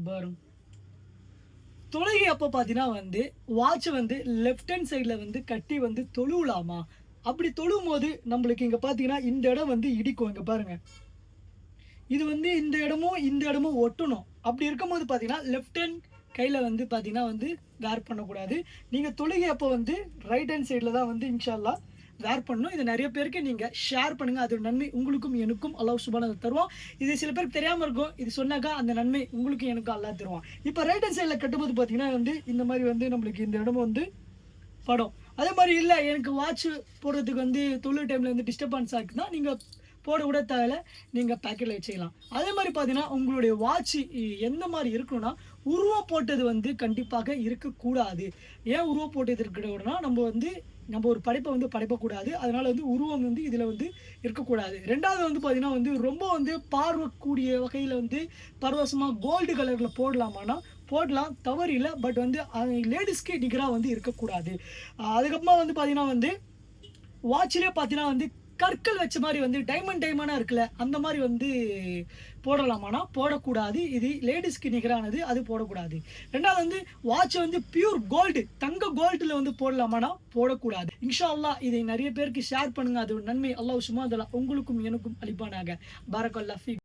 அக்பர். தொழுகை அப்போ பார்த்தீங்கன்னா வந்து வாட்ச் வந்து லெஃப்ட் ஹேண்ட் சைடில் வந்து கட்டி வந்து தொழுவலாமா? அப்படி தொழுவும்போது நம்மளுக்கு இங்கே பார்த்தீங்கன்னா இந்த இடம் வந்து இடிக்கும். இங்கே பாருங்க. இது வந்து இந்த இடமும் ஒட்டணும். அப்படி இருக்கும்போது பார்த்தீங்கன்னா, லெஃப்ட் ஹேண்ட் கையில வந்து பார்த்தீங்கன்னா வந்து வேர் பண்ணக்கூடாது. நீங்க தொழுகை அப்போ வந்து ரைட் ஹேண்ட் சைடுல தான் வந்து இன்ஷா அல்லாஹ் வேர் பண்ணணும். இது நெறைய பேருக்கு நீங்க ஷேர் பண்ணுங்க. அதோட நன்மை உங்களுக்கும் எனக்கும் அல்லாஹ் சுப்ஹானஹு வ தருவான். இது சில பேருக்கு தெரியாம இருக்கும். இது சொன்னாக்கா அந்த நன்மை உங்களுக்கும் எனக்கும் அல்லாஹ் தருவான். இப்ப ரைட் ஹேண்ட் சைடுல கட்டும்போது பார்த்தீங்கன்னா வந்து இந்த மாரி வந்து நம்மளுக்கு இந்த இடம் வந்து படும். அதே மாரி இல்ல எனக்கு வாட்ச் போடுறதுக்கு வந்து தொழுகை டைம்ல வந்து டிஸ்டர்பன்ஸ் ஆகுதுன்னா, நீங்க போட கூட தேவையில்ல. நீங்க பாக்கெட்ல வச்சுக்கலாம். அதே மாரி பார்த்தீங்கன்னா, உங்களுடைய வாட்ச் எந்த மாரி இருக்கணும்னா, உருவம் போட்டது வந்து கண்டிப்பாக இருக்கக்கூடாது. ஏன் உருவம் போட்டது இருக்கக்கூடாதுன்னா, நம்ம ஒரு படைப்ப வந்து படைக்கக்கூடாது. அதனால வந்து உருவம் வந்து இதுல வந்து இருக்கக்கூடாது. 2வது வந்து பார்த்தீங்கன்னா வந்து, ரொம்ப வந்து பார்க்கக்கூடிய வகையில வந்து பரவசமா கோல்டு கலர்ல போடலாமான்னா, போடலாம். தவறு இல்ல. பட் வந்து லேடீஸ்க்கு நிகரா வந்து இருக்கக்கூடாது. அதுக்கப்புறமா வந்து பார்த்தீங்கன்னா வந்து, வாட்ச்லயே பார்த்தீங்கன்னா வந்து கற்கள் வச்ச மாரி வந்து டைமண்டா இருக்குல்ல, அந்த மாரி வந்து போடலாமான்னா, போடக்கூடாது. இது லேடீஸ்க்கு நிகரானது. அது போடக்கூடாது. 2வது வந்து வாட்ச் வந்து பியூர் கோல்டு கோல்டுல வந்து போடலாமான்னா, போடக்கூடாது. இன்ஷா அல்லாஹ் இதை நெறைய பேருக்கு ஷேர் பண்ணுங்க. அதோட நன்மை அல்லாஹ் சுப்ஹானஹு வ தஆலா உங்களுக்கும் எனக்கும் அளிப்பானாக. பாரக்கல்லாஹ் ஃபீக்.